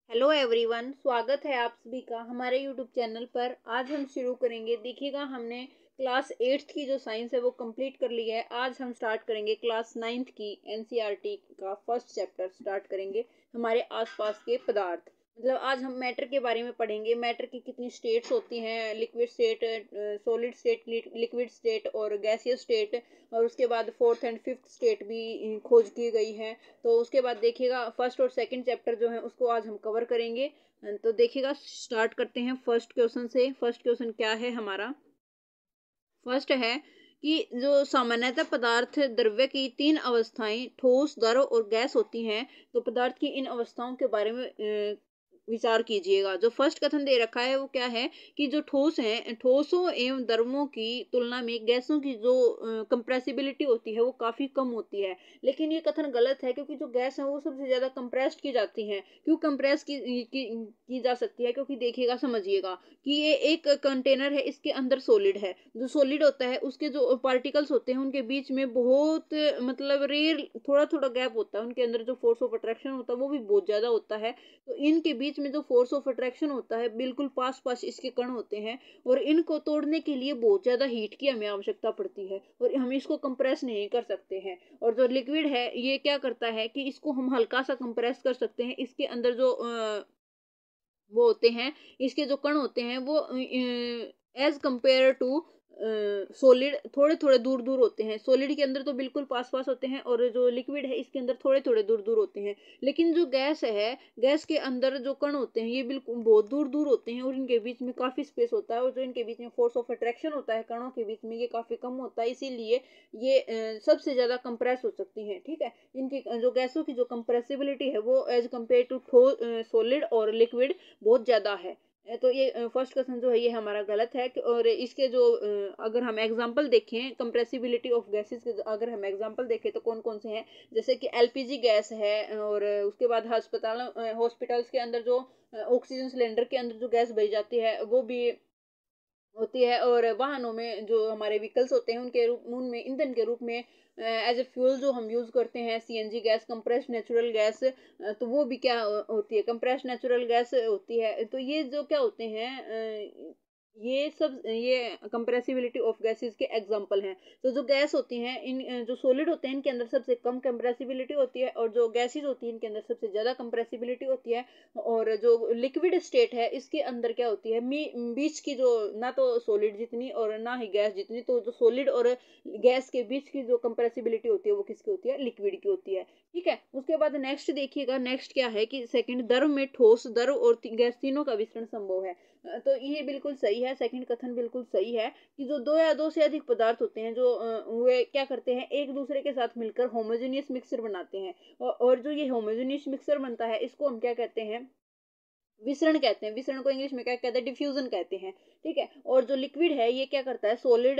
Hello everyone, स्वागत है आप सभी का हमारे यूट्यूब चैनल पर। आज हम शुरू करेंगे। देखिएगा, हमने क्लास 8th की जो साइंस है वो कंप्लीट कर ली है। आज हम स्टार्ट करेंगे क्लास 9th की एनसीईआरटी का फर्स्ट चैप्टर स्टार्ट करेंगे, हमारे आसपास के पदार्थ। मतलब आज हम मैटर के बारे में पढ़ेंगे। मैटर की कितनी स्टेट्स होती हैं, liquid state, solid state, liquid state और गैसियस स्टेट। और उसके बाद फोर्थ एंड फिफ्थ स्टेट भी खोज की गई है। तो उसके बाद देखिएगा, फर्स्ट और सेकंड चैप्टर जो है उसको आज हम कवर करेंगे। तो देखिएगा, स्टार्ट करते हैं फर्स्ट क्वेश्चन से। फर्स्ट क्वेश्चन क्या है हमारा? फर्स्ट है कि जो सामान्यतः पदार्थ द्रव्य की तीन अवस्थाएं ठोस, द्रव और गैस होती हैं, तो पदार्थ की इन अवस्थाओं के बारे में विचार कीजिएगा। जो फर्स्ट कथन दे रखा है वो क्या है कि जो ठोस हैं, ठोसों एवं द्रवों की तुलना में गैसों की जो कंप्रेसिबिलिटी होती है वो काफी कम होती है। लेकिन ये कथन गलत है, क्योंकि जो गैस है वो सबसे ज्यादा कंप्रेस्ड की जाती हैं। क्यों कंप्रेस की जा सकती है? क्योंकि देखिएगा, समझिएगा कि ये एक कंटेनर है, इसके अंदर सॉलिड है। जो सॉलिड होता है उसके जो पार्टिकल्स होते हैं उनके बीच में बहुत मतलब रेयर थोड़ा थोड़ा गैप होता है। उनके अंदर जो फोर्स ऑफ अट्रैक्शन होता है वो भी बहुत ज्यादा होता है। तो इनके बीच में जो फोर्स ऑफ अट्रैक्शन होता है, बिल्कुल पास पास इसके कण होते हैं। और इनको तोड़ने के लिए बहुत ज्यादा हीट की हमें आवश्यकता पड़ती है, और हम इसको कंप्रेस नहीं कर सकते हैं। और जो लिक्विड है ये क्या करता है कि इसको हम हल्का सा कंप्रेस कर सकते हैं। इसके अंदर जो वो होते हैं, इसके जो कण होते हैं वो एज कंपेयर टू सॉलिड थोड़े थोड़े दूर दूर होते हैं। सॉलिड के अंदर तो बिल्कुल पास पास होते हैं, और जो लिक्विड है इसके अंदर थोड़े थोड़े दूर दूर होते हैं। लेकिन जो गैस है, गैस के अंदर जो कण होते हैं ये बिल्कुल बहुत दूर दूर होते हैं, और इनके बीच में काफी स्पेस होता है। और जो इनके बीच में फोर्स ऑफ अट्रैक्शन होता है कणों के बीच में, ये काफी कम होता है। इसीलिए ये सबसे ज्यादा कंप्रेस हो सकती हैं। ठीक है, इनकी जो गैसों की जो कंप्रेसिबिलिटी है वो एज कम्पेयर टू सॉलिड और लिक्विड बहुत ज्यादा है। तो ये फर्स्ट क्वेश्चन जो है ये हमारा गलत है। और इसके जो अगर हम एग्जांपल देखें कंप्रेसिबिलिटी ऑफ गैसेस के, अगर हम एग्जांपल देखें तो कौन कौन से हैं, जैसे कि एलपीजी गैस है। और उसके बाद हॉस्पिटल्स के अंदर जो ऑक्सीजन सिलेंडर के अंदर जो गैस भरी जाती है वो भी होती है। और वाहनों में जो हमारे व्हीकल्स होते हैं उनके रूप उनमें ईंधन के रूप में एज ए फ्यूल जो हम यूज करते हैं, CNG gas, compressed natural gas, तो वो भी क्या होती है, कंप्रेस्ड नेचुरल गैस होती है। तो ये जो क्या होते हैं, ये सब ये कंप्रेसिबिलिटी ऑफ गैसेस के एग्जांपल हैं। तो जो गैस होती हैं, इन जो सॉलिड होते हैं इनके अंदर सबसे कम कंप्रेसिबिलिटी होती है, और जो गैसेस होती हैं इनके अंदर सबसे ज्यादा कंप्रेसिबिलिटी होती है। और जो लिक्विड स्टेट है इसके अंदर क्या होती है, बीच की जो ना तो सॉलिड जितनी और ना ही गैस जितनी, तो जो सॉलिड और गैस के बीच की जो कंप्रेसिबिलिटी होती है वो किसकी होती है, लिक्विड की होती है। ठीक है, उसके बाद नेक्स्ट देखिएगा, नेक्स्ट क्या है कि सेकंड, द्रव में ठोस, द्रव और गैस तीनों का विस्तरण संभव है। तो ये बिल्कुल सही है, सेकंड कथन बिल्कुल सही है कि जो दो या दो से अधिक पदार्थ होते हैं जो वे क्या करते हैं, एक दूसरे के साथ मिलकर होमोजेनियस मिक्सचर बनाते हैं। और जो ये होमोजेनियस मिक्सचर बनता है इसको हम क्या कहते हैं, विसरण कहते हैं। विसरण को इंग्लिश में क्या कहते हैं, डिफ्यूजन कहते हैं। ठीक है, और जो लिक्विड है ये क्या करता है, सॉलिड,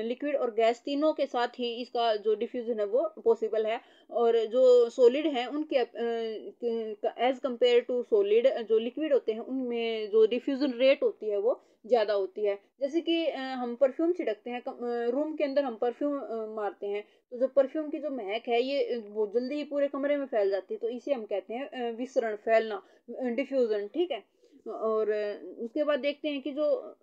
लिक्विड और गैस तीनों के साथ ही इसका जो डिफ्यूजन है वो पॉसिबल है। और जो सॉलिड है उनके एज कंपेयर टू सॉलिड, जो लिक्विड होते हैं उनमें जो डिफ्यूजन रेट होती है वो ज्यादा होती है। जैसे कि हम परफ्यूम छिड़कते हैं, रूम के अंदर हम परफ्यूम मारते हैं, तो जो परफ्यूम की जो महक है ये बहुत जल्दी ही पूरे कमरे में फैल जाती है। तो इसे हम कहते हैं विसरण, फैलना, डिफ्यूजन। ठीक है, और उसके बाद देखते हैं कि जो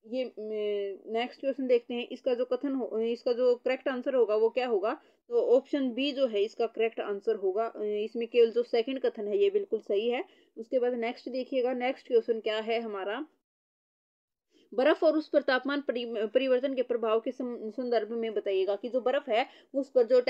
ये नेक्स्ट क्वेश्चन देखते हैं, इसका जो कथन हो, इसका जो करेक्ट आंसर होगा वो क्या होगा। तो ऑप्शन बी जो है इसका करेक्ट आंसर होगा। इसमें केवल जो सेकंड कथन है ये बिल्कुल सही है। उसके बाद नेक्स्ट देखिएगा, नेक्स्ट क्वेश्चन क्या है हमारा, बर्फ और उस पर तापमान परिवर्तन के प्रभाव के संदर्भ में बताइएगा कि जो बर्फ है उस पर जो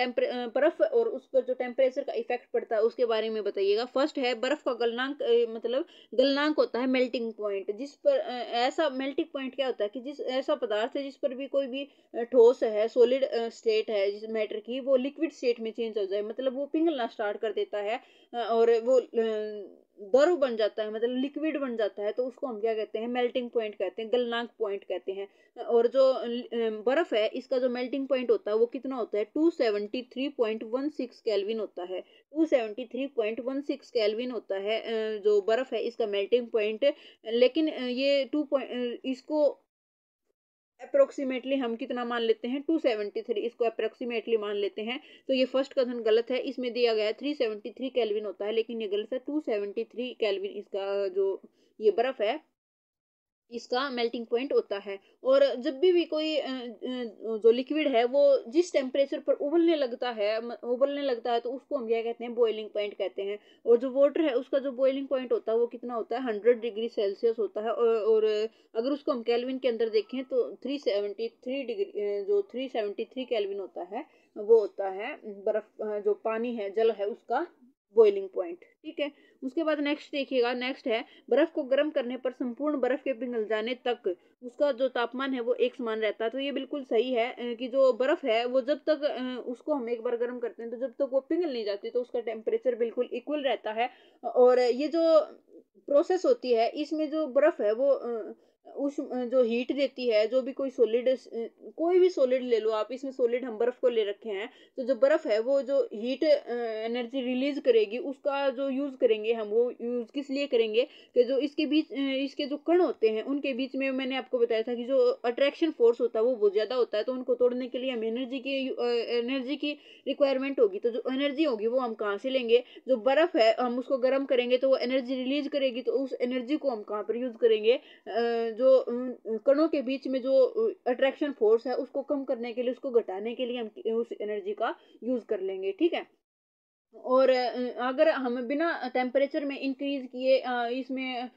बर्फ और उस पर जो टेम्परेचर का इफेक्ट पड़ता है उसके बारे में बताइएगा। फर्स्ट है, बर्फ का गलनांक, मतलब गलनांक होता है मेल्टिंग पॉइंट, जिस पर ऐसा मेल्टिंग पॉइंट क्या होता है कि जिस ऐसा पदार्थ है जिस पर भी कोई भी ठोस है, सॉलिड स्टेट है जिस मैटर की, वो लिक्विड स्टेट में चेंज हो जाए, मतलब वो पिघलना स्टार्ट कर देता है। और वो द्रव बन जाता है, मतलब लिक्विड बन जाता है, तो उसको हम क्या कहते हैं, मेल्टिंग पॉइंट कहते हैं, गलनांक पॉइंट कहते हैं। और जो बर्फ है इसका जो मेल्टिंग पॉइंट होता है वो कितना होता है, 273.16 केल्विन होता है। 273.16 केल्विन होता है जो बर्फ है इसका मेल्टिंग पॉइंट। लेकिन ये इसको अप्रोक्सीमेटली हम कितना मान लेते हैं 273, इसको अप्रोक्सीमेटली मान लेते हैं। तो ये फर्स्ट कथन गलत है, इसमें दिया गया है 373 केल्विन होता है, लेकिन ये गलत है। 273 केल्विन इसका जो ये बर्फ है इसका मेल्टिंग पॉइंट होता है। और जब भी कोई जो लिक्विड है वो जिस टेम्परेचर पर उबलने लगता है तो उसको हम क्या कहते हैं, बॉइलिंग पॉइंट कहते हैं। और जो वाटर है उसका जो बॉइलिंग पॉइंट होता है वो कितना होता है, 100 डिग्री सेल्सियस होता है। और अगर उसको हम केल्विन के अंदर देखें तो 373 डिग्री, जो 373 केल्विन होता है वो होता है बर्फ, जो पानी है, जल है, उसका बॉइलिंग पॉइंट। ठीक है। उसके बाद नेक्स्ट देखिएगा, नेक्स्ट है बर्फ को गर्म करने पर संपूर्ण बर्फ के पिघल जाने तक उसका जो तापमान है वो एक समान रहता है। तो ये बिल्कुल सही है कि जो बर्फ है वो जब तक उसको हम एक बार गर्म करते हैं तो जब तक वो पिघल नहीं जाती तो उसका टेम्परेचर बिल्कुल इक्वल रहता है। और ये जो प्रोसेस होती है इसमें जो बर्फ है वो उस जो हीट देती है, जो भी कोई भी सॉलिड ले लो आप, इसमें सॉलिड हम बर्फ को ले रखे हैं, तो जो बर्फ है वो जो हीट एनर्जी रिलीज करेगी उसका जो यूज करेंगे हम, वो यूज किस लिए करेंगे कि जो इसके बीच इसके जो कण होते हैं उनके बीच में मैंने आपको बताया था कि जो अट्रैक्शन फोर्स होता है वो बहुत ज्यादा होता है, तो उनको तोड़ने के लिए हम एनर्जी की रिक्वायरमेंट होगी। तो जो एनर्जी होगी वो हम कहाँ से लेंगे, जो बर्फ है हम उसको गर्म करेंगे तो वो एनर्जी रिलीज करेगी, तो उस एनर्जी को हम कहाँ पर यूज करेंगे, जो कणों के बीच में जो अट्रैक्शन फोर्स है उसको कम करने के लिए, उसको घटाने के लिए हम उस एनर्जी का यूज कर लेंगे। ठीक है। और अगर हम बिना टेम्परेचर में इंक्रीज किए इसमें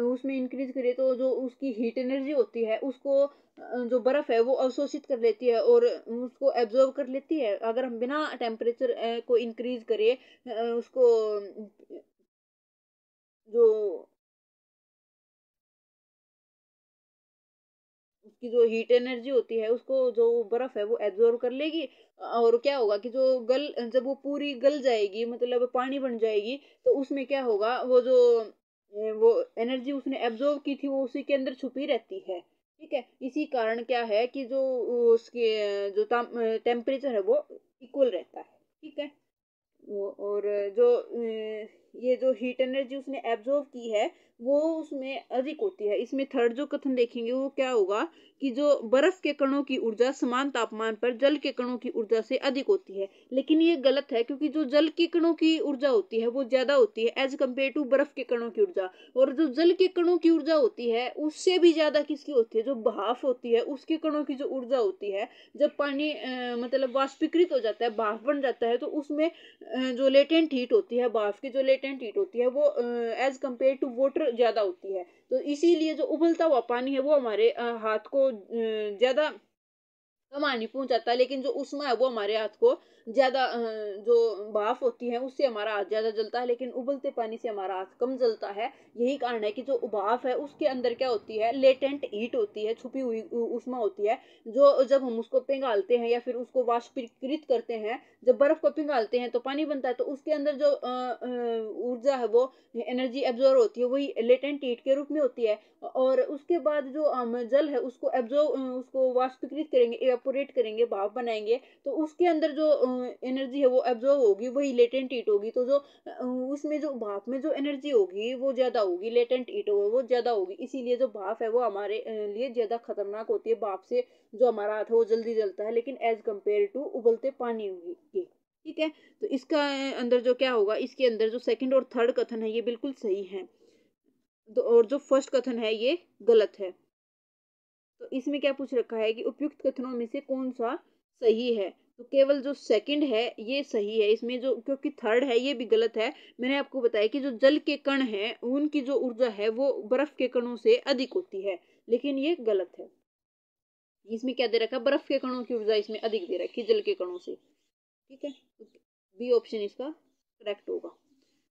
उसमें इंक्रीज करें तो जो उसकी हीट एनर्जी होती है उसको जो बर्फ है वो अवशोषित कर लेती है और उसको एब्जॉर्ब कर लेती है। अगर हम बिना टेम्परेचर को इंक्रीज करें उसको जो उसकी जो हीट एनर्जी होती है उसको जो बर्फ है वो एब्जॉर्ब कर लेगी। और क्या होगा कि जो जब वो पूरी गल जाएगी, मतलब पानी बन जाएगी, तो उसमें क्या होगा, वो एनर्जी उसने एब्जॉर्ब की थी वो उसी के अंदर छुपी रहती है। ठीक है। इसी कारण क्या है कि जो उसके जो टेम्परेचर है वो इक्वल रहता है। ठीक है। और जो ये जो हीट एनर्जी उसने एब्जॉर्व की है वो उसमें अधिक होती है। इसमें थर्ड जो कथन देखेंगे वो क्या होगा कि जो बर्फ के कणों की ऊर्जा समान तापमान पर जल के कणों की ऊर्जा से अधिक होती है। लेकिन ये गलत है, क्योंकि जो जल के कणों की ऊर्जा होती है वो ज्यादा होती है एज कम्पेयर टू बर्फ के कणों की ऊर्जा। और जो जल के कणों की ऊर्जा होती है उससे भी ज्यादा किसकी होती है, जो भाप होती है उसके कणों की जो ऊर्जा होती है। जब पानी मतलब वाष्पीकृत हो जाता है, भाप बन जाता है, तो उसमें जो लेटेंट हीट होती है, भाप की जो लेटेंट हीट होती है वो एज कम्पेयर टू वाटर ज्यादा होती है। तो इसीलिए जो उबलता हुआ पानी है वो हमारे हाथ को ज्यादा कम हानि पहुंचाता है, लेकिन जो उष्मा है वो हमारे हाथ को ज्यादा जो भाप होती है उससे हमारा हाथ ज्यादा जलता है, लेकिन उबलते पानी से हमारा हाथ कम जलता है। यही कारण है कि जो भाप है उसके अंदर क्या होती है, लेटेंट हीट होती है, छुपी हुई उष्मा होती है, जो जब हम उसको पिघालते हैं या फिर उसको वाष्पीकृत करते हैं, जब बर्फ को पिघालते हैं तो पानी बनता है, तो उसके अंदर जो ऊर्जा है वो एनर्जी एब्जॉर्ब होती है, वही लेटेंट हीट के रूप में होती है। और उसके बाद जो हम जल है उसको उसको वाष्पीकृत करेंगे, इवेपोरेट करेंगे, भाप बनाएंगे, तो उसके अंदर जो एनर्जी है वो एब्जॉर्ब होगी, वही लेटेंट हीट होगी। तो जो उसमें जो भाप में जो एनर्जी होगी वो ज्यादा होगी, लेटेंट हीट होगी वो ज्यादा होगी। इसीलिए जो भाप है वो हमारे लिए ज्यादा खतरनाक होती है। भाप से जो हमारा हाथ है वो जल्दी जलता है, लेकिन एज कम्पेयर टू उबलते पानी के। ठीक है। तो इसका अंदर जो क्या होगा, इसके अंदर जो सेकंड और थर्ड कथन है ये बिल्कुल सही है, और जो फर्स्ट कथन है ये गलत है। तो इसमें क्या पूछ रखा है कि उपयुक्त कथनों में से कौन सा सही है, तो केवल जो सेकंड है ये सही है इसमें, जो क्योंकि थर्ड है ये भी गलत है। मैंने आपको बताया कि जो जल के कण हैं उनकी जो ऊर्जा है वो बर्फ के कणों से अधिक होती है, लेकिन ये गलत है। इसमें क्या दे रखा है, बर्फ के कणों की ऊर्जा इसमें अधिक दे रखी है जल के कणों से। ठीक है। बी ऑप्शन इसका करेक्ट होगा।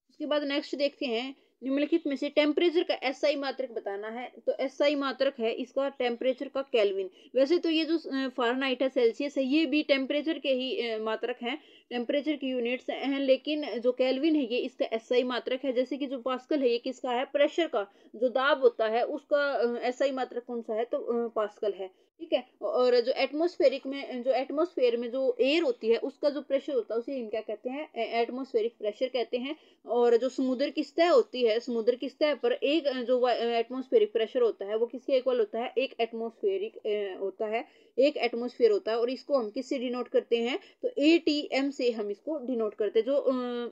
उसके बाद नेक्स्ट देखते हैं, निम्नलिखित में से टेम्परेचर का एसआई मात्रक बताना है। तो एसआई मात्रक है इसका टेम्परेचर का केल्विन। वैसे तो ये जो फ़ारेनहाइट है, सेल्सियस है, ये भी टेम्परेचर के ही मात्रक हैं, टेम्परेचर की यूनिट्स हैं, लेकिन जो केल्विन है ये इसका एसआई मात्रक है। जैसे कि जो पास्कल है ये किसका है, प्रेशर का जो दाब होता है उसका एसआई मात्रक कौन सा है, तो पास्कल है। ठीक है। और जो एटमॉस्फेयर में जो एयर होती है उसका जो प्रेशर होता है उसे हम क्या कहते हैं, एटमॉस्फेरिक प्रेशर कहते हैं। और जो समुद्र की सतह होती है, समुद्र की सतह पर एक जो एटमॉस्फेरिक प्रेशर होता है वो किसके इक्वल होता है, एक एटमॉस्फेरिक होता है, एक एटमॉस्फेयर होता है। और इसको हम किससे डिनोट करते हैं, तो ATM से हम इसको डिनोट करते हैं। जो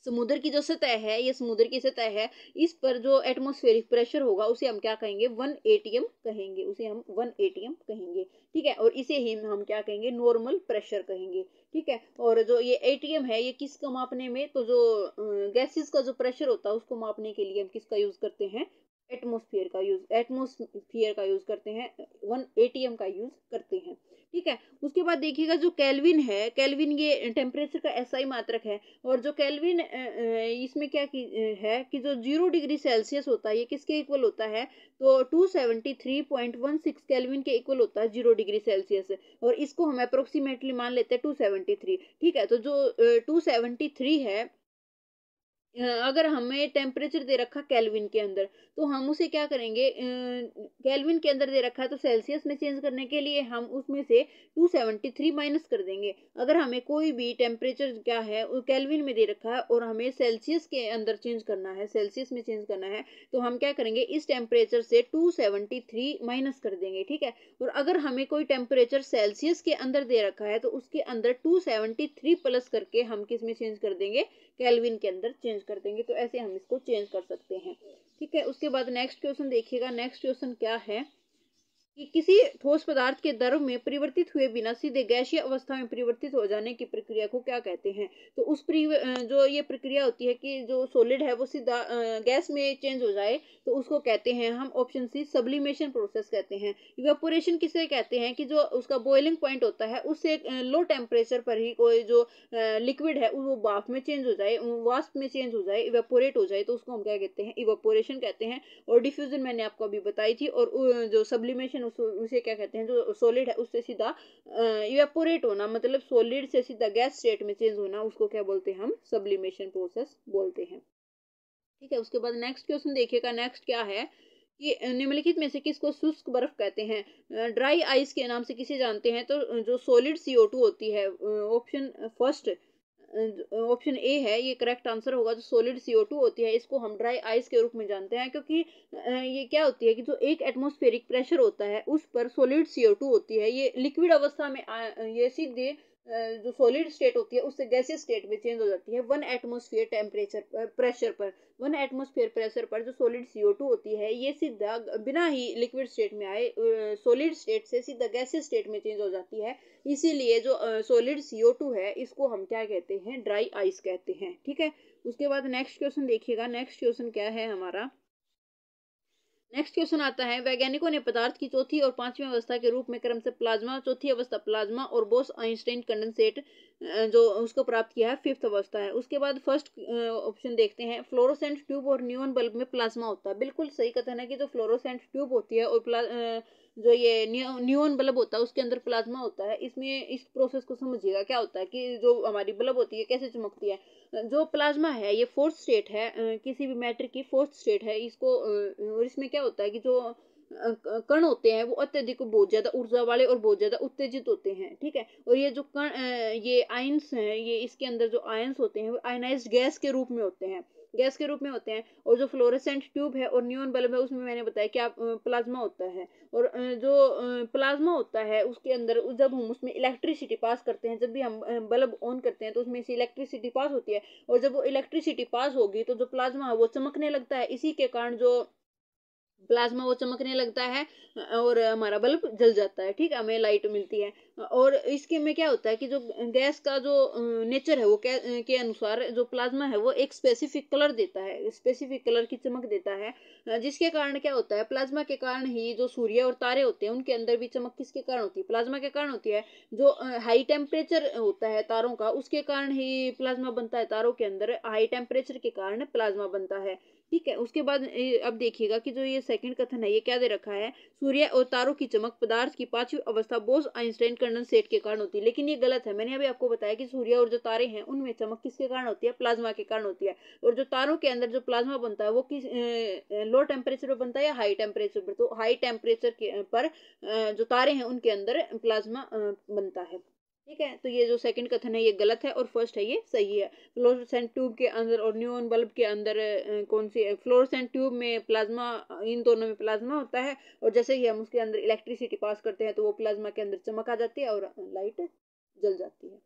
समुद्र की जो सतह है, ये समुद्र की सतह है, इस पर जो एटमॉस्फेरिक प्रेशर होगा उसे हम क्या कहेंगे, 1 ATM कहेंगे, उसे हम 1 ATM कहेंगे। ठीक है। और इसे ही हम क्या कहेंगे, नॉर्मल प्रेशर कहेंगे। ठीक है। और जो ये ATM है ये किसको मापने में, तो जो गैसेस का जो प्रेशर होता है उसको मापने के लिए हम किसका यूज करते हैं, एटमॉस्फेयर का यूज करते हैं, 1 ATM का यूज करते हैं। ठीक है। उसके बाद देखिएगा जो केल्विन है, केल्विन ये टेम्परेचर का SI मात्रक है। और जो केल्विन इसमें क्या है कि जो 0 डिग्री सेल्सियस होता है ये किसके इक्वल होता है, तो 273.16 केल्विन के इक्वल होता है 0 डिग्री सेल्सियस। और इसको हम अप्रोक्सीमेटली मान लेते हैं 273। ठीक है। तो जो 273 है, अगर हमें टेम्परेचर दे रखा केल्विन के अंदर, तो हम उसे क्या करेंगे, केल्विन के अंदर दे रखा है तो सेल्सियस में चेंज करने के लिए हम उसमें से 273 माइनस कर देंगे। अगर हमें कोई भी टेम्परेचर क्या है वो केल्विन में दे रखा है और हमें सेल्सियस के अंदर चेंज करना है, सेल्सियस में चेंज करना है, तो हम क्या करेंगे, इस टेम्परेचर से 273 माइनस कर देंगे। ठीक है। और अगर हमें कोई टेम्परेचर सेल्सियस के अंदर दे रखा है तो उसके अंदर 273 प्लस करके हम किस में चेंज कर देंगे, केल्विन के अंदर चेंज कर देंगे। तो ऐसे हम इसको चेंज कर सकते हैं। ठीक है। उसके बाद नेक्स्ट क्वेश्चन देखिएगा, नेक्स्ट क्वेश्चन क्या है कि किसी ठोस पदार्थ के द्रव में परिवर्तित हुए बिना सीधे गैसीय अवस्था में परिवर्तित हो जाने की प्रक्रिया को क्या कहते हैं। तो जो ये प्रक्रिया होती है कि जो सॉलिड है वो सीधा गैस में चेंज हो जाए, तो उसको कहते हैं हम, ऑप्शन सी, सब्लिमेशन प्रोसेस कहते हैं। इवेपोरेशन किसे कहते हैं कि जो उसका बॉइलिंग पॉइंट होता है उससे लो टेम्परेचर पर ही कोई जो लिक्विड है वो भाप में चेंज हो जाए, वाष्प में चेंज हो जाए, इवेपोरेट हो जाए, तो उसको हम क्या कहते हैं, इवेपोरेशन कहते हैं। और डिफ्यूजन मैंने आपको अभी बताई थी। और जो सब्लिमेशन उसे क्या कहते हैं, जो सॉलिड है उससे सीधा इवेपोरेट होना, मतलब सॉलिड से सीधा गैस स्टेट में चेंज होना, उसको क्या बोलते हैं, हम सब्लिमेशन प्रोसेस बोलते हैं। ठीक है। उसके बाद नेक्स्ट क्वेश्चन देखिएगा, नेक्स्ट क्या है कि निम्नलिखित में से किसको शुष्क बर्फ कहते हैं। ड्राई आइस के नाम से किसे जानते हैं, तो जो सॉलिड CO2 होती है, ऑप्शन फर्स्ट, ऑप्शन ए है ये करेक्ट आंसर होगा। जो सॉलिड CO2 होती है इसको हम ड्राई आइस के रूप में जानते हैं, क्योंकि ये क्या होती है कि जो एक एटमॉस्फेरिक प्रेशर होता है उस पर सॉलिड CO2 होती है, ये लिक्विड अवस्था में ये सीधे जो सॉलिड स्टेट होती है उससे गैसियस स्टेट में चेंज हो जाती है 1 एटमॉस्फेयर टेम्परेचर प्रेशर पर। 1 एटमॉस्फेयर प्रेशर पर जो सॉलिड CO2 होती है ये सीधा बिना ही लिक्विड स्टेट में आए सॉलिड स्टेट से सीधा गैसियस स्टेट में चेंज हो जाती है। इसीलिए जो सॉलिड CO2 है इसको हम क्या कहते हैं, ड्राई आइस कहते हैं। ठीक है। उसके बाद नेक्स्ट क्वेश्चन देखिएगा, नेक्स्ट क्वेश्चन क्या है हमारा, नेक्स्ट क्वेश्चन आता है, वैज्ञानिकों ने पदार्थ की चौथी और पांचवी अवस्था के रूप में क्रम से प्लाज्मा, चौथी अवस्था प्लाज्मा और बोस आइंस्टाइन कंडेंसेट जो उसको प्राप्त किया है, फिफ्थ अवस्था है। उसके बाद फर्स्ट ऑप्शन देखते हैं, फ्लोरोसेंट ट्यूब और न्यून बल्ब में प्लाज्मा होता है। बिल्कुल सही कथन है कि जो फ्लोरोसेंट ट्यूब होती है और जो ये न्यून बल्ब होता है उसके अंदर प्लाज्मा होता है। इसमें इस प्रोसेस को समझिएगा, क्या होता है कि जो हमारी बल्ब होती है कैसे चमकती है, जो प्लाज्मा है ये फोर्थ स्टेट है, किसी भी मैटर की फोर्थ स्टेट है इसको। और इसमें क्या होता है कि जो कण होते हैं वो अत्यधिक बहुत ज्यादा ऊर्जा वाले और बहुत ज्यादा उत्तेजित होते हैं। ठीक है। और ये जो कण ये आयंस हैं, ये इसके अंदर जो आयंस होते हैं वो आयनाइज्ड गैस के रूप में होते हैं, गैस के रूप में होते हैं। और जो फ्लोरेसेंट ट्यूब है और न्यून बल्ब है उसमें मैंने बताया क्या प्लाज्मा होता है। और जो प्लाज्मा होता है उसके अंदर जब हम उसमें इलेक्ट्रिसिटी पास करते हैं, जब भी हम बल्ब ऑन करते हैं तो उसमें से इलेक्ट्रिसिटी पास होती है। और जब वो इलेक्ट्रिसिटी पास होगी तो जो प्लाज्मा है वो चमकने लगता है। इसी के कारण जो प्लाज्मा वो चमकने लगता है और हमारा बल्ब जल जाता है। ठीक है, हमें लाइट मिलती है। और इसके में क्या होता है कि जो गैस का जो नेचर है वो के अनुसार जो प्लाज्मा है वो एक स्पेसिफिक कलर देता है, स्पेसिफिक कलर की चमक देता है, जिसके कारण क्या होता है, प्लाज्मा के कारण ही जो सूर्य और तारे होते हैं उनके अंदर भी चमक किसके कारण होती है, प्लाज्मा के कारण होती है। जो हाई टेम्परेचर होता है तारों का उसके कारण ही प्लाज्मा बनता है, तारों के अंदर हाई टेम्परेचर के कारण प्लाज्मा बनता है। ठीक है। उसके बाद अब देखिएगा कि जो ये सेकंड कथन है ये क्या दे रखा है, सूर्य और तारों की चमक पदार्थ की पांचवी अवस्था बोस आइंस्टाइन कंडेंसेट के कारण होती है, लेकिन ये गलत है। मैंने अभी आपको बताया कि सूर्य और जो तारे हैं उनमें चमक किसके कारण होती है, प्लाज्मा के कारण होती है। और जो तारों के अंदर जो प्लाज्मा बनता है वो किस लो टेम्परेचर पर बनता है या हाई टेम्परेचर पर, तो हाई टेम्परेचर के पर जो तारे हैं उनके अंदर प्लाज्मा बनता है। ठीक है, तो ये जो सेकंड कथन है ये गलत है और फर्स्ट है ये सही है। फ्लोरोसेंट ट्यूब के अंदर और न्यून बल्ब के अंदर कौन सी, फ्लोरोसेंट ट्यूब में प्लाज्मा, इन दोनों में प्लाज्मा होता है, और जैसे ही हम उसके अंदर इलेक्ट्रिसिटी पास करते हैं तो वो प्लाज्मा के अंदर चमक आ जाती है और लाइट जल जाती है।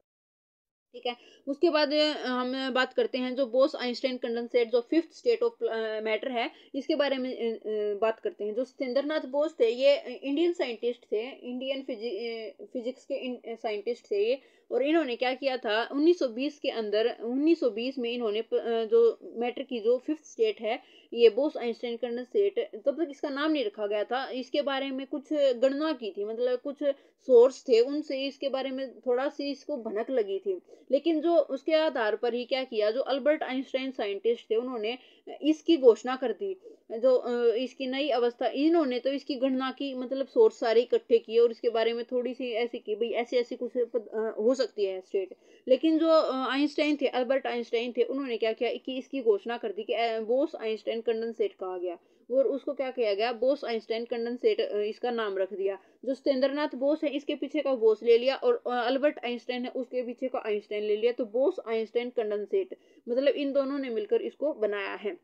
ठीक है, उसके बाद हम बात करते हैं जो बोस आइंस्टाइन कंडेंसेट जो फिफ्थ स्टेट ऑफ मैटर है, इसके बारे में बात करते हैं। जो सत्येंद्रनाथ बोस थे ये इंडियन साइंटिस्ट थे, इंडियन फिजिक्स के साइंटिस्ट थे ये। और इन्होंने क्या किया था 1920 के अंदर, 1920 में इन्होंने जो मैटर की जो फिफ्थ स्टेट है ये बोस आइंस्टाइन कंडेंसेट, तब तक इसका नाम नहीं रखा गया था, इसके बारे में कुछ गणना की थी, मतलब कुछ सोर्स थे उनसे इसके बारे में थोड़ा सी इसको भनक लगी थी। लेकिन जो उसके आधार पर ही क्या किया, जो अल्बर्ट आइंस्टाइन साइंटिस्ट थे उन्होंने इसकी घोषणा कर दी। जो इसकी नई अवस्था, इन्होंने तो इसकी गणना की, मतलब सोर्स सारे इकट्ठे किए और इसके बारे में थोड़ी सी ऐसी की भाई ऐसी ऐसी कुछ हो सकती है स्टेट। लेकिन जो आइंस्टाइन थे, अल्बर्ट आइंस्टाइन थे, उन्होंने क्या किया कि इसकी घोषणा कर दी कि बोस आइंस्टाइन कंडेंसेट कहा गया, और उसको क्या किया गया, बोस आइंस्टाइन कंडेंसेट इसका नाम रख दिया। जो सत्येंद्रनाथ बोस है इसके पीछे का बोस ले लिया, और अल्बर्ट आइंस्टाइन है उसके पीछे का आइंस्टाइन ले लिया, तो बोस आइंस्टाइन कंडेंसेट, मतलब इन दोनों ने मिलकर इसको बनाया है।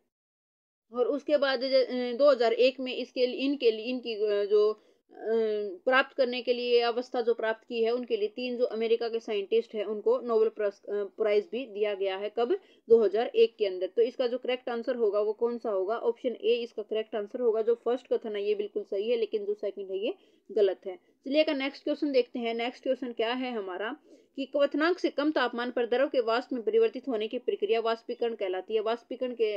और उसके बाद 2001 में इसके लिए इनकी जो प्राप्त करने के लिए अवस्था जो प्राप्त की है उनके लिए 3 जो अमेरिका के साइंटिस्ट हैं उनको नोबेल प्राइज भी दिया गया है। कब, 2001 के अंदर। तो इसका जो करेक्ट आंसर होगा वो कौन सा होगा, ऑप्शन ए इसका करेक्ट आंसर होगा। जो फर्स्ट कथन है ये बिल्कुल सही है, लेकिन जो सेकंड है ये गलत है। चलिए का नेक्स्ट क्वेश्चन देखते हैं। नेक्स्ट क्वेश्चन क्या है हमारा कि क्वथनांक से कम तापमान पर द्रव के वाष्प में परिवर्तित होने की प्रक्रिया वाष्पीकरण कहलाती है। वाष्पीकरण के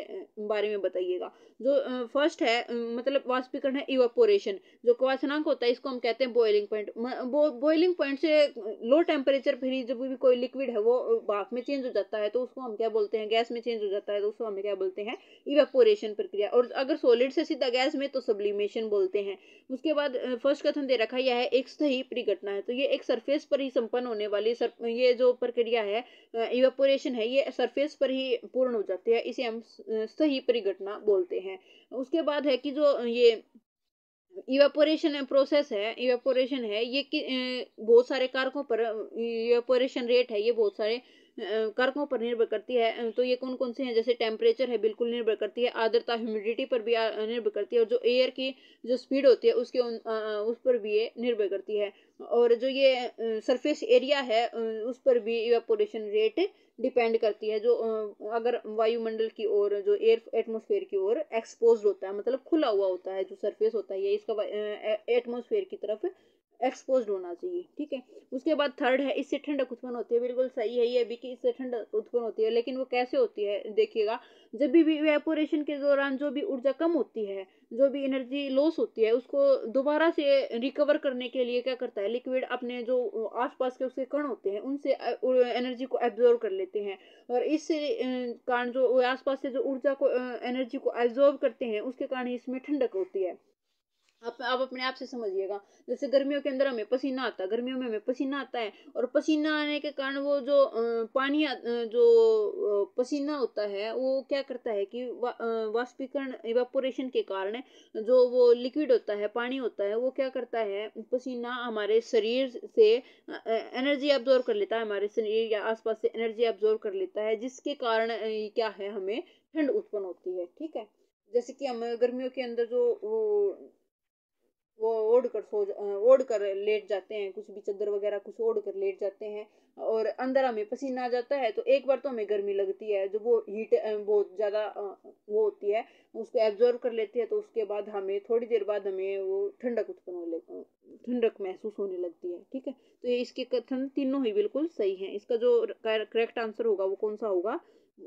बारे में बताइएगा। जो फर्स्ट है मतलब वाष्पीकरण है इवापोरेशन। जो क्वथनांक होता है इसको हम कहते हैं बॉइलिंग पॉइंट। बॉइलिंग पॉइंट से लो टेम्परेचर पर ही जब भी कोई लिक्विड है वो भाप में चेंज हो जाता है तो उसको हम क्या बोलते हैं, गैस में चेंज हो जाता है तो उसको हम क्या बोलते हैं, इवेपोरेशन प्रक्रिया। और अगर सॉलिड से सीधा गैस में तो सब्लिमेशन बोलते हैं। उसके बाद फर्स्ट कथन दे रखा है यह एक सही परिघटना है, तो ये एक सरफेस पर ही संपन्न होने वाली ये जो प्रक्रिया है इवेपोरेशन है ये सरफेस पर ही पूर्ण हो जाती है, इसे हम सही परिघटना बोलते हैं। उसके बाद है कि जो ये इवेपोरेशन प्रोसेस है, इवेपोरेशन है ये कि बहुत सारे कारकों पर, इवेपोरेशन रेट है ये बहुत सारे कारकों पर निर्भर करती है। तो ये कौन कौन से हैं, जैसे टेम्परेचर है बिल्कुल निर्भर करती है, आर्द्रता ह्यूमिडिटी पर भी निर्भर करती है, और जो एयर की जो स्पीड होती है उसके उस पर भी ये निर्भर करती है। और जो ये सरफेस एरिया है उस पर भी इवेपोरेशन रेट डिपेंड करती है। जो अगर वायुमंडल की ओर, जो एयर एटमॉस्फेयर की ओर एक्सपोज होता है, मतलब खुला हुआ होता है, जो सरफेस होता है ये इसका एटमॉस्फेयर की तरफ एक्सपोज होना चाहिए। ठीक है, उसके बाद थर्ड है इससे ठंडक उत्पन्न होती है। बिल्कुल सही है ये भी कि इससे ठंडक उत्पन्न होती है, लेकिन वो कैसे होती है देखिएगा, जब भी इवेपोरेशन के दौरान जो भी ऊर्जा कम होती है, जो भी एनर्जी लॉस होती है, उसको दोबारा से रिकवर करने के लिए क्या करता है, लिक्विड अपने जो आसपास के उसके कण होते हैं उनसे एनर्जी को एब्जॉर्ब कर लेते हैं। और इस कारण जो आसपास से जो ऊर्जा को एनर्जी को एब्जॉर्ब करते हैं उसके कारण इसमें ठंडक होती है। आप अपने आप से समझिएगा, जैसे गर्मियों के अंदर हमें पसीना आता है, गर्मियों में हमें पसीना आता है, और पसीना आने के कारण वो जो पानी जो पसीना होता है वो क्या करता है कि वाष्पीकरण इवापोरेशन के कारण जो वो लिक्विड होता है, पानी होता है, वो क्या करता है, पसीना हमारे शरीर से एनर्जी एब्जॉर्ब कर लेता है, हमारे शरीर या आसपास से एनर्जी एब्जॉर्ब कर लेता है, जिसके कारण क्या है, हमें ठंड उत्पन्न होती है। ठीक है, जैसे कि हम गर्मियों के अंदर जो वो ओढ़ कर लेट जाते हैं, कुछ भी चादर वगैरह कुछ ओढ़ कर लेट जाते हैं, और अंदर हमें पसीना आ जाता है, तो एक बार तो हमें गर्मी लगती है, जब वो हीट बहुत ज़्यादा वो होती है, उसको एब्जॉर्व कर लेती है, तो उसके बाद हमें थोड़ी देर बाद हमें वो ठंडक महसूस होने लगती है। ठीक है, तो ये इसके कथन तीनों ही बिल्कुल सही हैं। इसका जो करेक्ट आंसर होगा वो कौन सा होगा,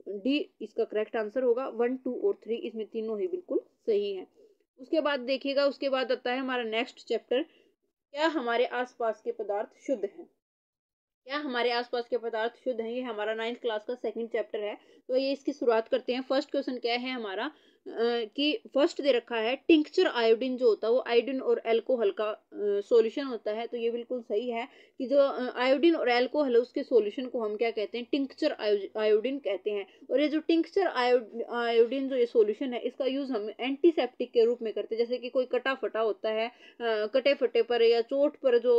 डी इसका करेक्ट आंसर होगा। 1, 2 और 3 इसमें तीनों ही बिल्कुल सही है। उसके बाद देखिएगा, उसके बाद आता है हमारा नेक्स्ट चैप्टर, क्या हमारे आसपास के पदार्थ शुद्ध हैं। क्या हमारे आसपास के पदार्थ शुद्ध हैं, ये हमारा 9th क्लास का सेकंड चैप्टर है। तो ये इसकी शुरुआत करते हैं। फर्स्ट क्वेश्चन क्या है हमारा, कि फर्स्ट दे रखा है टिंक्चर आयोडीन जो होता है वो आयोडीन और अल्कोहल का सॉल्यूशन होता है। तो ये बिल्कुल सही है कि जो आयोडीन और अल्कोहल है उसके सॉल्यूशन को हम क्या कहते हैं, टिंक्चर आयोडीन कहते हैं। और ये जो टिंक्चर आयोडीन जो ये सॉल्यूशन है इसका यूज हम एंटीसेप्टिक के रूप में करते हैं। जैसे कि कोई कटा फटा होता है, कटे फटे पर या चोट पर जो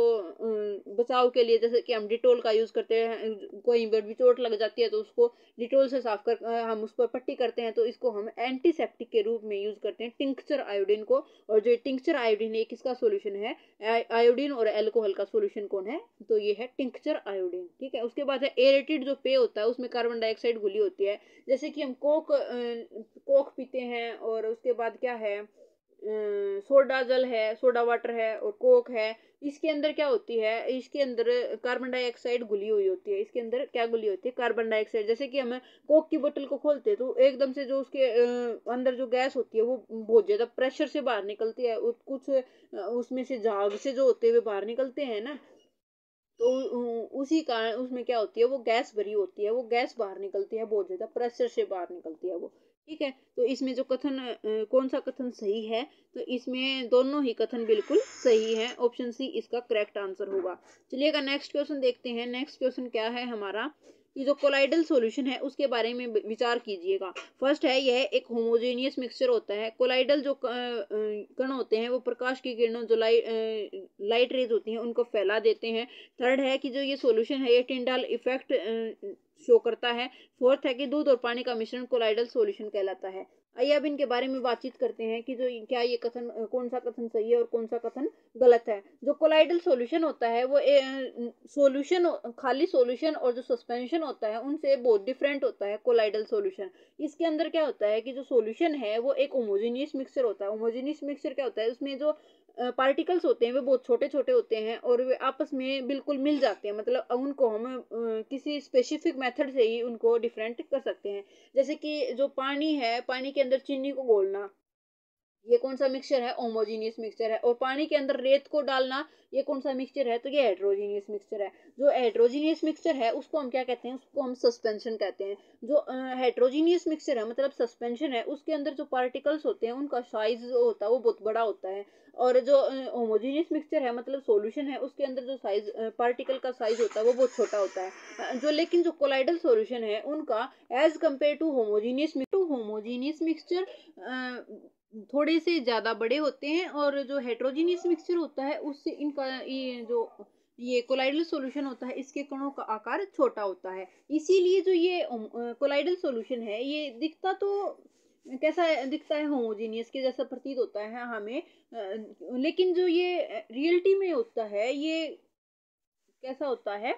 बचाव के लिए, जैसे कि हम डिटोल का यूज करते हैं, कोई पर भी चोट लग जाती है तो उसको डिटोल से साफ कर हम उस पर पट्टी करते हैं, तो इसको हम एंटीसेप्टिक के रूप में यूज करते हैं टिंक्चर आयोडीन को। और जो टिंक्चर आयोडीन है किसका सोल्यूशन है, आयोडीन और अल्कोहल का सोल्यूशन कौन है, तो ये है टिंक्चर आयोडीन। ठीक है, उसके बाद है एरेटेड जो पेय होता है उसमें कार्बन डाइऑक्साइड घुली होती है। जैसे कि हम कोक पीते हैं, और उसके बाद क्या है, सोडा जल है, सोडा वाटर है और कोक है। इसके अंदर क्या होती है, इसके अंदर कार्बन डाइऑक्साइड घुली हुई होती है। इसके अंदर क्या घुली होती है, कार्बन डाइऑक्साइड। जैसे कि हम कोक की बोतल को खोलते हैं तो एकदम से जो उसके अंदर जो गैस होती है वो बहुत ज्यादा प्रेशर से बाहर निकलती है, कुछ उसमें से झाग से जो होते हुए बाहर निकलते हैं ना, तो उसी कारण उसमें क्या होती है, वो गैस भरी होती है, वो गैस बाहर निकलती है, बहुत ज्यादा प्रेशर से बाहर निकलती है वो। ठीक है, तो इसमें जो कथन कौन सा कथन सही है, तो इसमें दोनों ही कथन बिल्कुल सही है। ऑप्शन सी इसका करेक्ट आंसर होगा। चलिएगा नेक्स्ट क्वेश्चन देखते हैं। नेक्स्ट क्वेश्चन क्या है हमारा, कि जो कोलाइडल सॉल्यूशन है उसके बारे में विचार कीजिएगा। फर्स्ट है, यह एक होमोजेनियस मिक्सचर होता है। कोलाइडल जो कण होते हैं वो प्रकाश की किरणों जो लाइट रेज होती हैं उनको फैला देते हैं। थर्ड है कि जो ये सॉल्यूशन है ये टिंडाल इफेक्ट शो करता है। फोर्थ है कि दूध और पानी का मिश्रण कोलाइडल सॉल्यूशन कहलाता है। आइए अब इनके बारे में बातचीत करते हैं कि जो क्या ये कथन कौन सा कथन सही है और कौन सा कथन गलत है। जो कोलाइडल सॉल्यूशन होता है वो सॉल्यूशन, खाली सॉल्यूशन और जो सस्पेंशन होता है उनसे बहुत डिफरेंट होता है कोलाइडल सॉल्यूशन। इसके अंदर क्या होता है कि जो सॉल्यूशन है वो एक होमोजेनियस मिक्सचर होता है। होमोजेनियस मिक्सचर क्या होता है, उसमें जो पार्टिकल्स होते हैं वे बहुत छोटे छोटे होते हैं और वे आपस में बिल्कुल मिल जाते हैं। मतलब उनको हम किसी स्पेसिफिक मेथड से ही उनको डिफरेंट कर सकते हैं। जैसे कि जो पानी है, पानी के अंदर चीनी को घोलना, ये कौन सा मिक्सचर है, होमोजेनियस मिक्सचर है। और पानी के अंदर रेत को डालना, ये कौन सा मिक्सचर है, तो ये हेट्रोजीनियस मिक्सचर है। जो हेट्रोजीनियस मिक्सचर है उसको हम क्या कहते हैं, उसको हम सस्पेंशन कहते हैं। जो हेट्रोजीनियस मिक्सचर है मतलब सस्पेंशन है, उसके अंदर जो पार्टिकल्स होते हैं उनका साइज जो होता है वो बहुत बड़ा होता है। और जो होमोजेनियस मिक्सचर है मतलब सॉल्यूशन है, उसके अंदर जो साइज पार्टिकल का साइज होता है वो बहुत छोटा होता है। जो लेकिन जो कोलाइडल सॉल्यूशन है उनका as compared to homogeneous mixture थोड़े से ज़्यादा बड़े होते हैं। और जो हेट्रोजीनियस मिक्सचर होता है उससे इनका ये कोलाइडल सॉल्यूशन होता है इसके कणों का आकार छोटा होता है। इसीलिए जो ये कोलाइडल सॉल्यूशन है ये दिखता तो कैसा दिखता है, होमोजीनियस के जैसा प्रतीत होता है हमें, लेकिन जो ये रियलिटी में होता है ये कैसा होता है,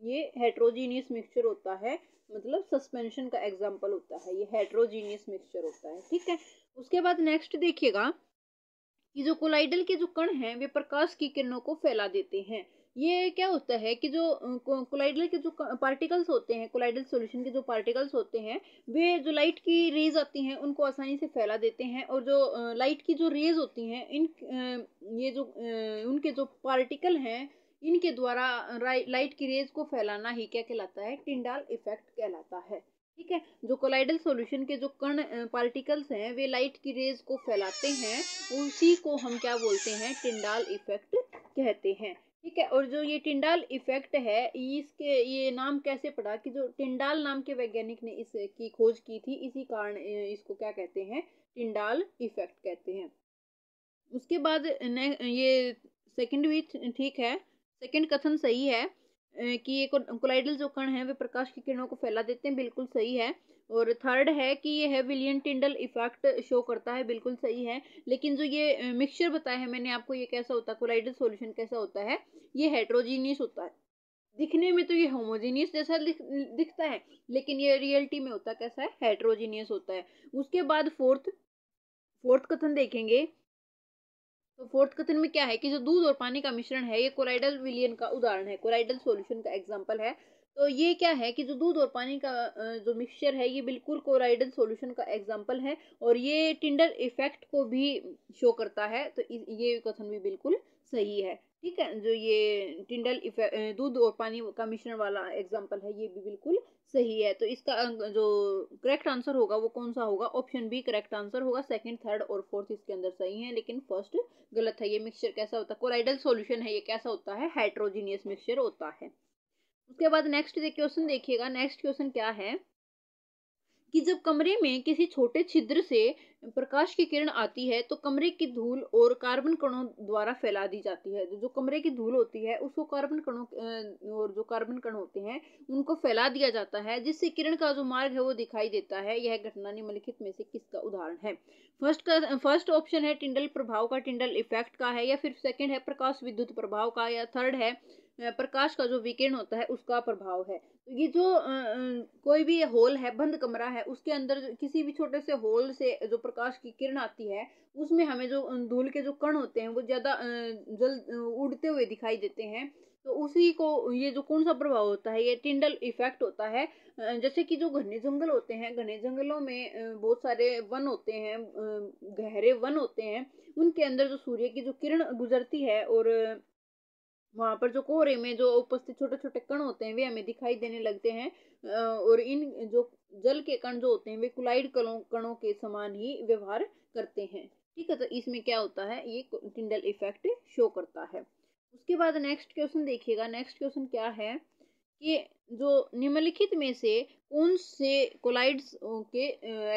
ये हेट्रोजीनियस मिक्सचर होता है। मतलब सस्पेंशन का एग्जाम्पल होता है, ये हेट्रोजीनियस मिक्सचर होता है। ठीक है, उसके बाद नेक्स्ट देखिएगा कि जो कोलाइडल के जो कण हैं वे प्रकाश की किरणों को फैला देते हैं। ये क्या होता है कि जो कोलाइडल के जो पार्टिकल्स होते हैं, कोलाइडल सॉल्यूशन के जो पार्टिकल्स होते हैं वे जो लाइट की रेज आती हैं उनको आसानी से फैला देते हैं। और जो लाइट की जो रेज होती हैं ये जो उनके जो पार्टिकल हैं इनके द्वारा लाइट की रेज को फैलाना ही क्या कहलाता है, टिंडाल इफेक्ट कहलाता है। ठीक है, जो कोलाइडल सॉल्यूशन के जो कण पार्टिकल्स हैं वे लाइट की रेज को फैलाते हैं, उसी को हम क्या बोलते हैं, टिंडाल इफेक्ट कहते हैं। ठीक है, और जो ये टिंडाल इफेक्ट है इसके ये नाम कैसे पड़ा, कि जो टिंडाल नाम के वैज्ञानिक ने इसकी खोज की थी, इसी कारण इसको क्या कहते हैं, टिंडाल इफेक्ट कहते हैं। उसके बाद ये सेकंड भी ठीक है, सेकंड कथन सही है कि ये कोलाइडल जो कण है वे प्रकाश की किरणों को फैला देते हैं, बिल्कुल सही है। और थर्ड है कि ये है विलियन टिंडल इफेक्ट शो करता है, बिल्कुल सही है। लेकिन जो ये मिक्सचर बताया है मैंने आपको, ये कैसा होता है, कोलाइडल सॉल्यूशन कैसा होता है, ये हेट्रोजीनियस होता है। दिखने में तो ये होमोजीनियस जैसा दिखता है, लेकिन ये रियलिटी में होता कैसा है, हेट्रोजीनियस होता है। उसके बाद फोर्थ कथन देखेंगे। तो फोर्थ कथन में क्या है कि जो दूध और पानी का मिश्रण है ये कोलाइडल विलियन का उदाहरण है, कोलाइडल सॉल्यूशन का एग्जांपल है। तो ये क्या है कि जो दूध और पानी का जो मिक्सचर है ये बिल्कुल कोलाइडल सॉल्यूशन का एग्जांपल है, और ये टिंडल इफेक्ट को भी शो करता है। तो ये कथन भी बिल्कुल सही है। ठीक है, जो ये टिंडल इफेक्ट दूध और पानी का मिश्रण वाला एग्जांपल है, ये भी बिल्कुल सही है। तो इसका जो करेक्ट आंसर होगा वो कौन सा होगा? ऑप्शन बी करेक्ट आंसर होगा। सेकंड, थर्ड और फोर्थ इसके अंदर सही है, लेकिन फर्स्ट गलत है। ये मिक्सचर कैसा होता है? कोलाइडल सॉल्यूशन है। ये कैसा होता है? हेट्रोजीनियस मिक्सचर होता है। उसके बाद नेक्स्ट क्वेश्चन देखिएगा। नेक्स्ट क्वेश्चन क्या है कि जब कमरे में किसी छोटे छिद्र से प्रकाश की किरण आती है तो कमरे की धूल और कार्बन कणों द्वारा फैला दी जाती है। जो कमरे की धूल होती है उसको कार्बन कणों और जो कार्बन कण होते हैं उनको फैला दिया जाता है, जिससे किरण का जो मार्ग है वो दिखाई देता है। यह घटना निम्नलिखित में से किसका उदाहरण है? फर्स्ट ऑप्शन है टिंडल प्रभाव का, टिंडल इफेक्ट का है, या फिर सेकंड है प्रकाश विद्युत प्रभाव का, या थर्ड है प्रकाश का जो विकिरण होता है उसका प्रभाव है। तो ये जो कोई भी होल है, बंद कमरा है, उसके अंदर किसी भी छोटे से होल से जो प्रकाश की किरण आती है उसमें हमें जो धूल के जो कण होते हैं वो ज्यादा जल उड़ते हुए दिखाई देते हैं। तो उसी को ये जो कौन सा प्रभाव होता है? ये टिंडल इफेक्ट होता है। जैसे कि जो घने जंगल होते हैं, घने जंगलों में बहुत सारे वन होते हैं, गहरे वन होते हैं, उनके अंदर जो सूर्य की जो किरण गुजरती है और वहां पर जो कोहरे में जो उपस्थित छोटे छोटे कण होते हैं वे हमें दिखाई देने लगते हैं। और इन जो जल के कण जो होते हैं वे कुलाइड कणों के समान ही व्यवहार करते हैं। ठीक है, तो इसमें क्या होता है? ये टिंडल इफेक्ट शो करता है। उसके बाद नेक्स्ट क्वेश्चन देखिएगा। नेक्स्ट क्वेश्चन क्या है कि जो निम्नलिखित में से कौन से कोलाइड्स के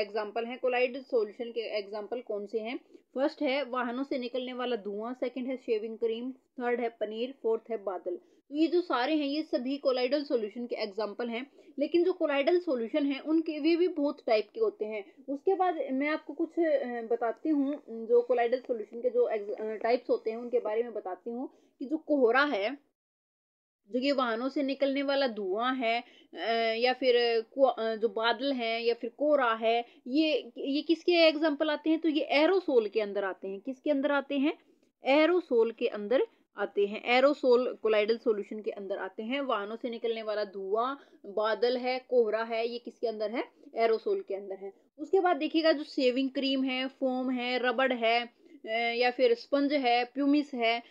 एग्जाम्पल हैं? कोलाइड सॉल्यूशन के एग्जाम्पल कौन से हैं? फर्स्ट है वाहनों से निकलने वाला धुआं, सेकंड है शेविंग क्रीम, थर्ड है पनीर, फोर्थ है बादल। तो ये जो सारे हैं ये सभी कोलाइडल सॉल्यूशन के एग्जाम्पल हैं। लेकिन जो कोलाइडल सॉल्यूशन हैं उनके वे भी बहुत टाइप के होते हैं। उसके बाद मैं आपको कुछ बताती हूँ जो कोलाइडल सॉल्यूशन के जो टाइप्स होते हैं उनके बारे में बताती हूँ। कि जो कोहरा है, जो ये वाहनों से निकलने वाला धुआं है, या फिर जो बादल है, या फिर कोहरा है, ये किसके एग्जांपल आते हैं? तो ये एरोसोल के अंदर आते हैं। किसके अंदर आते हैं? एरोसोल के अंदर आते हैं। एरोसोल कोलाइडल सॉल्यूशन के अंदर आते हैं। वाहनों से निकलने वाला धुआं, बादल है, कोहरा है, ये किसके अंदर है? एरोसोल के अंदर है। उसके बाद देखिएगा जो शेविंग क्रीम है, फोम है, रबड़ है, या फिर स्पंज है, प्यूमिस है।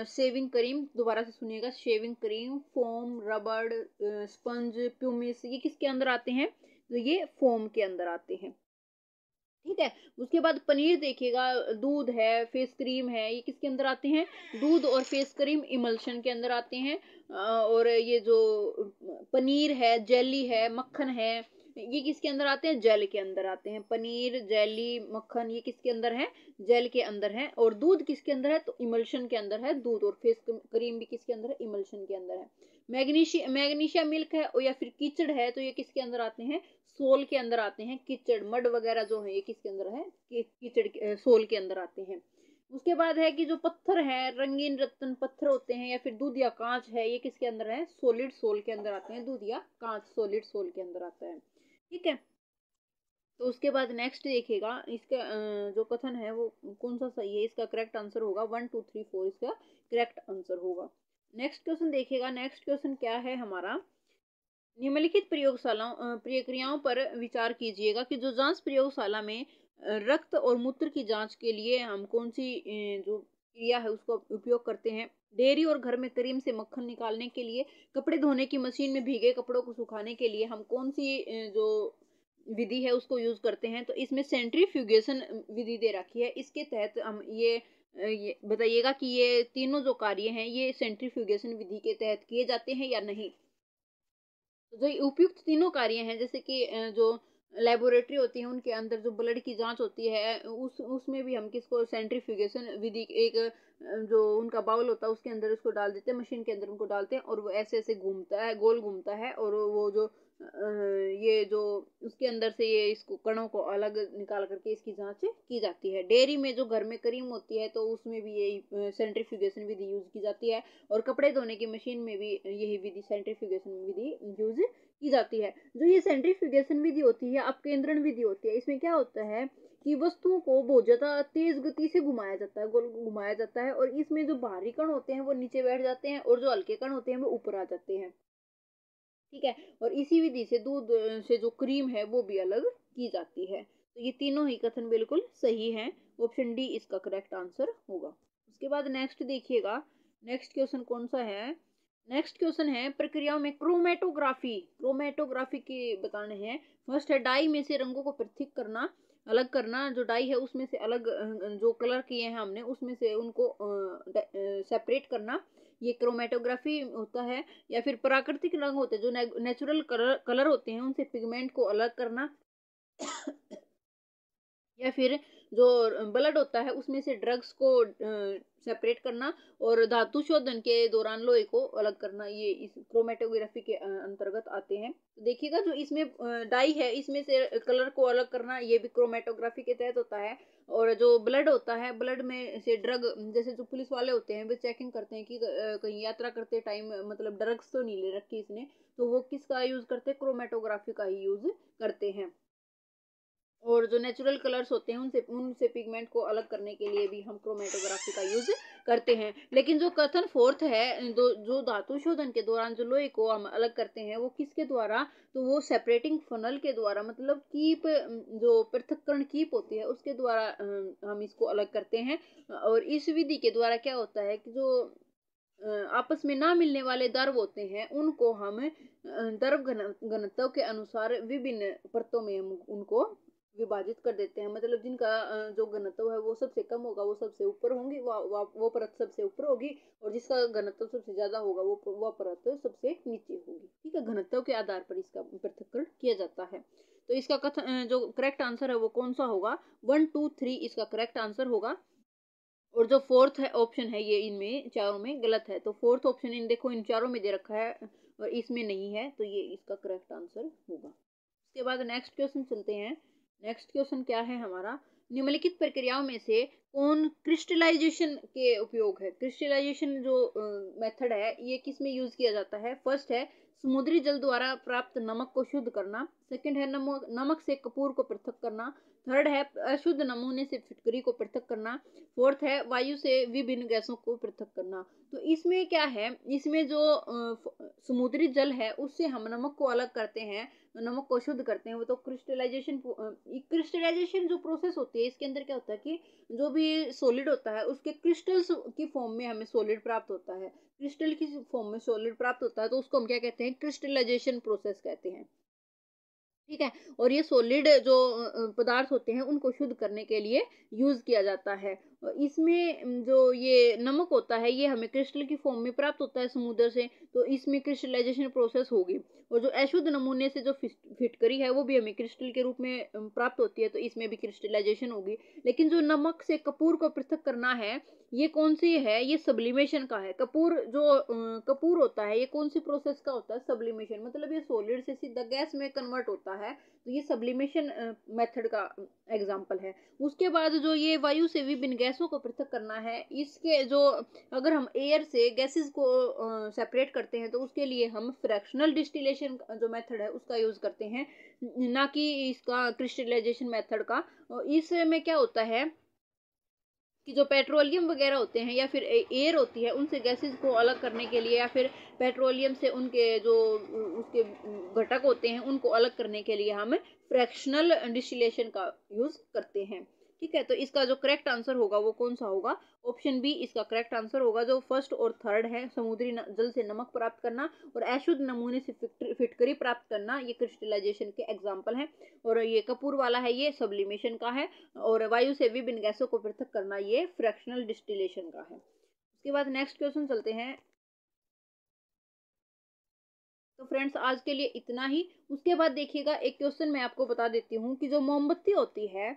शेविंग क्रीम, दोबारा से सुनिएगा, शेविंग क्रीम, फोम, रबड़, स्पंज, प्यूमिस, ये किसके अंदर आते हैं? तो ये फोम के अंदर आते हैं। ठीक है, उसके बाद पनीर देखिएगा, दूध है, फेस क्रीम है, ये किसके अंदर आते हैं? दूध और फेस क्रीम इमल्शन के अंदर आते हैं। और ये जो पनीर है, जेली है, मक्खन है, ये किसके अंदर आते हैं? जेल के अंदर आते हैं। पनीर, जेली, मक्खन, ये किसके अंदर है? जेल के अंदर है। और दूध किसके अंदर है? तो इमल्शन के अंदर है दूध। और फेस क्रीम भी किसके अंदर है? इमल्शन के अंदर है। मैग्नीशिया मिल्क है या फिर कीचड़ है, तो ये किसके अंदर आते हैं? सोल के अंदर आते हैं। कीचड़, मड वगैरह जो है ये किसके अंदर है? कीचड़, सोल के अंदर आते हैं। उसके बाद है कि जो पत्थर है, रंगीन रत्न पत्थर होते हैं, या फिर दूध या कांच है, ये किसके अंदर है? सॉलिड सोल के अंदर आते हैं। दूध या कांच सॉलिड सोल के अंदर आता है। ठीक है, तो उसके बाद नेक्स्ट देखिएगा, इसका जो कथन है वो कौन सा सही है? इसका करेक्ट आंसर होगा 1 2 3 4, इसका करेक्ट आंसर होगा। नेक्स्ट क्वेश्चन देखिएगा। नेक्स्ट क्वेश्चन क्या है हमारा? निम्नलिखित प्रक्रियाओं पर विचार कीजिएगा कि जो जांच प्रयोगशाला में रक्त और मूत्र की जांच के लिए हम कौन सी जो क्रिया है उसका उपयोग करते हैं? डेयरी और घर में क्रीम से मक्खन निकालने के लिए, कपड़े धोने की मशीन में भीगे कपड़ों को सुखाने के लिए हम कौन सी जो विधि है उसको यूज करते हैं? तो इसमें सेंट्रीफ्यूगेशन विधि दे रखी है। इसके तहत हम ये बताइएगा कि ये तीनों जो कार्य हैं ये सेंट्रीफ्यूगेशन विधि के तहत किए जाते हैं या नहीं। जो उपयुक्त तीनों कार्य हैं, जैसे कि जो लेबोरेटरी होती है उनके अंदर जो ब्लड की जांच होती है उसमें भी हम किसको? सेंट्रीफ्यूगेशन विधि, एक जो उनका बाउल होता है उसके अंदर उसको डाल देते हैं, मशीन के अंदर उनको डालते हैं और वो ऐसे ऐसे घूमता है, गोल घूमता है, और वो जो ये जो उसके अंदर से ये इसको कणों को अलग निकाल करके इसकी जांच की जाती है। डेयरी में जो घर में क्रीम होती है तो उसमें भी यही सेंट्रीफ्यूगेशन विधि यूज की जाती है। और कपड़े धोने की मशीन में भी यही विधि, सेंट्रीफ्यूगेशन विधि यूज की जाती है। जो ये सेंट्रीफ्यूगेशन विधि होती है अपकेंद्रण विधि होती है। इसमें क्या होता है कि वस्तुओं को बहुत ज्यादा तेज गति से घुमाया जाता है, गोल घुमाया जाता है, और इसमें जो भारी कण होते हैं वो नीचे बैठ जाते हैं और जो हल्के कण होते हैं वो ऊपर आ जाते हैं। ठीक है, और इसी विधि से दूध से जो क्रीम है वो भी अलग की जाती है। तो ये तीनों ही कथन बिल्कुल सही हैं। ऑप्शन डी इसका करेक्ट आंसर होगा। उसके बाद नेक्स्ट देखिएगा। नेक्स्ट क्वेश्चन कौन सा है? नेक्स्ट क्वेश्चन है प्रक्रियाओं में क्रोमेटोग्राफी। क्रोमेटोग्राफी के बताने हैं। फर्स्ट है डाई में से रंगों को पृथक करना, अलग करना। जो डाई है उसमें से अलग जो कलर किए हैं हमने उसमें से उनको सेपरेट करना, ये क्रोमेटोग्राफी होता है। या फिर प्राकृतिक रंग होते हैं जो नेचुरल कलर होते हैं उनसे पिगमेंट को अलग करना। या फिर जो ब्लड होता है उसमें से ड्रग्स को सेपरेट करना और धातु शोधन के दौरान लोहे को अलग करना, ये इस क्रोमेटोग्राफी के अंतर्गत आते हैं। तो देखिएगा जो इसमें डाई है इसमें से कलर को अलग करना ये भी क्रोमेटोग्राफी के तहत होता है। और जो ब्लड होता है ब्लड में से ड्रग, जैसे जो पुलिस वाले होते हैं वे चेकिंग करते हैं कि कहीं यात्रा करते टाइम मतलब ड्रग्स तो नहीं ले रखी इसने, तो वो किसका यूज करते हैं? क्रोमेटोग्राफी का ही यूज करते हैं। और जो नेचुरल कलर्स होते हैं उनसे पिगमेंट को अलग करने के लिए भी हम क्रोमेटोग्राफी का यूज करते हैं। लेकिन जो कथन फोर्थ है, जो धातु शोधन के दौरान जो लोहे को हम अलग करते हैं वो किसके द्वारा? तो वो सेपरेटिंग फनल के द्वारा, मतलब कीप, जो पृथक्करण कीप होती है उसके द्वारा हम इसको अलग करते हैं। और इस विधि के द्वारा क्या होता है कि जो आपस में ना मिलने वाले द्रव होते हैं उनको हम द्रव घनत्व के अनुसार विभिन्न परतों में हम उनको विभाजित कर देते हैं। मतलब जिनका जो घनत्व है वो सबसे कम होगा वो सबसे ऊपर होंगी, वो परत सबसे ऊपर होगी। और जिसका घनत्व सबसे ज्यादा होगा वो परत सबसे नीचे होगी। ठीक है, घनत्व के आधार पर इसका पृथक्करण किया जाता है। तो इसका कथन जो करेक्ट आंसर है वो कौन सा होगा? 1, 2, 3 इसका करेक्ट आंसर होगा। और जो फोर्थ है ऑप्शन है ये इनमें चारों में गलत है। तो फोर्थ ऑप्शन इन देखो इन चारों में दे रखा है और इसमें नहीं है, तो ये इसका करेक्ट आंसर होगा। उसके बाद नेक्स्ट क्वेश्चन चलते हैं। नेक्स्ट क्वेश्चन क्या है हमारा? निम्नलिखित प्रक्रियाओं में से कौन क्रिस्टलाइजेशन के उपयोग है? क्रिस्टलाइजेशन जो मेथड है ये किस में यूज किया जाता है? फर्स्ट है समुद्री जल द्वारा प्राप्त नमक को शुद्ध करना। सेकंड है नमक से कपूर को पृथक करना। थर्ड है अशुद्ध नमूने से फिटकरी को पृथक करना। फोर्थ है वायु से विभिन्न गैसों को पृथक करना। तो इसमें क्या है, इसमें जो समुद्री जल है उससे हम नमक को अलग करते हैं, नमक को शुद्ध करते हैं। वो तो क्रिस्टलाइजेशन जो प्रोसेस होती है इसके अंदर क्या होता है कि जो भी सॉलिड होता है उसके क्रिस्टल्स की फॉर्म में हमें सॉलिड प्राप्त होता है। क्रिस्टल की फॉर्म में सॉलिड प्राप्त होता है तो उसको हम क्या कहते हैं? क्रिस्टलाइजेशन प्रोसेस कहते हैं। ठीक है, और ये सॉलिड जो पदार्थ होते हैं उनको शुद्ध करने के लिए यूज किया जाता है। इसमें जो ये नमक होता है ये हमें क्रिस्टल की फॉर्म में प्राप्त होता है समुद्र से, तो इसमें क्रिस्टलाइजेशन प्रोसेस होगी। और जो अशुद्ध नमूने से जो फिटकरी है वो भी हमें क्रिस्टल के रूप में प्राप्त होती है, तो इसमें भी क्रिस्टलाइजेशन होगी। लेकिन जो नमक से कपूर को पृथक करना है ये कौन सी है? ये सब्लिमेशन का है। कपूर जो कपूर होता है ये कौन सी प्रोसेस का होता है? सब्लिमेशन, मतलब ये सॉलिड से सीधा गैस में कन्वर्ट होता है, तो ये सब्लिमेशन मेथड का एग्जांपल है। उसके बाद जो ये वायु से विभिन्न गैसों को पृथक करना है, इसके जो अगर हम एयर से गैसेस को सेपरेट करते हैं तो उसके लिए हम फ्रैक्शनल डिस्टिलेशन जो मेथड है उसका यूज करते हैं, ना कि इसका क्रिस्टलाइजेशन मेथड का। इसमें क्या होता है कि जो पेट्रोलियम वगैरह होते हैं या फिर एयर होती है उनसे गैसेस को अलग करने के लिए, या फिर पेट्रोलियम से उनके जो उसके घटक होते हैं उनको अलग करने के लिए हम फ्रैक्शनल डिस्टिलेशन का यूज करते हैं। ठीक है, तो इसका जो करेक्ट आंसर होगा वो कौन सा होगा? ऑप्शन बी इसका करेक्ट आंसर होगा। जो फर्स्ट और थर्ड है समुद्री जल से नमक प्राप्त करना और अशुद्ध नमूने से फिटकरी प्राप्त करना, ये क्रिस्टलाइजेशन के एग्जाम्पल हैं। और ये कपूर वाला है ये सब्लिमेशन का है। और वायु से विभिन्न गैसों को पृथक करना ये फ्रैक्शनल डिस्टिलेशन का है। उसके बाद नेक्स्ट क्वेश्चन चलते हैं। तो फ्रेंड्स आज के लिए इतना ही। उसके बाद देखिएगा एक क्वेश्चन मैं आपको बता देती हूँ कि जो मोमबत्ती होती है,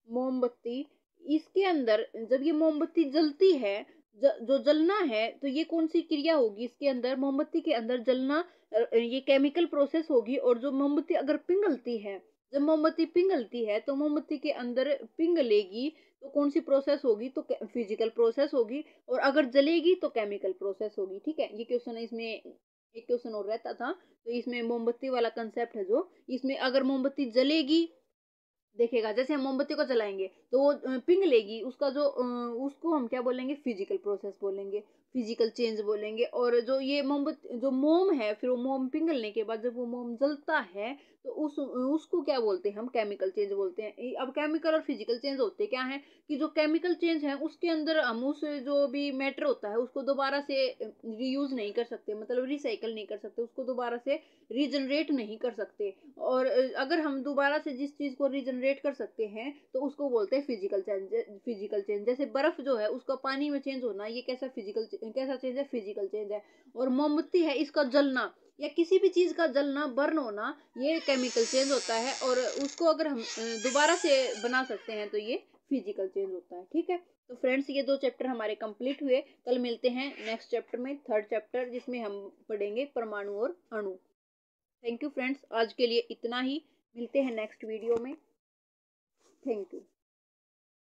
मोमबत्ती, इसके अंदर जब ये मोमबत्ती जलती है, जो जलना है तो ये कौन सी क्रिया होगी इसके अंदर? मोमबत्ती के अंदर जलना, ये केमिकल प्रोसेस होगी। और जो मोमबत्ती अगर पिघलती है, जब मोमबत्ती पिघलती है तो मोमबत्ती के अंदर पिघलेगी तो कौन सी प्रोसेस होगी? तो फिजिकल प्रोसेस होगी। और अगर जलेगी तो केमिकल प्रोसेस होगी। ठीक है, ये क्वेश्चन इसमें एक क्वेश्चन और रहता था, तो इसमें मोमबत्ती वाला कंसेप्ट है जो इसमें अगर मोमबत्ती जलेगी, देखेगा जैसे हम मोमबत्ती को जलाएंगे तो वो पिघलेगी, उसका जो उसको हम क्या बोलेंगे? फिजिकल प्रोसेस बोलेंगे। फिजिकल चेंज बोलेंगे। और जो ये मोमबत्ती जो मोम है, फिर वो मोम पिघलने के बाद जब वो मोम जलता है तो उसको क्या बोलते हैं, हम केमिकल चेंज बोलते हैं। अब केमिकल और फिजिकल चेंज होते क्या है कि जो केमिकल चेंज है उसके अंदर हम उस जो भी मैटर होता है उसको दोबारा से रीयूज नहीं कर सकते, मतलब रिसाइकल नहीं कर सकते, उसको दोबारा से रीजनरेट नहीं कर सकते। और अगर हम दोबारा से जिस चीज को रीजनरेट कर सकते हैं तो उसको बोलते हैं फिजिकल चेंज। फिजिकल चेंज जैसे बर्फ जो है उसका पानी में चेंज होना, ये कैसा चेंज है, फिजिकल चेंज है। और मोमबत्ती है, इसका जलना या किसी भी चीज का जलना, बर्न होना, ये केमिकल चेंज होता है। और उसको अगर हम दोबारा से बना सकते हैं तो ये फिजिकल चेंज होता है। ठीक है, तो फ्रेंड्स ये 2 चैप्टर हमारे कंप्लीट हुए। कल मिलते हैं नेक्स्ट चैप्टर में, थर्ड चैप्टर, जिसमें हम पढ़ेंगे परमाणु और अणु। थैंक यू फ्रेंड्स, आज के लिए इतना ही। मिलते हैं नेक्स्ट वीडियो में। Thank you.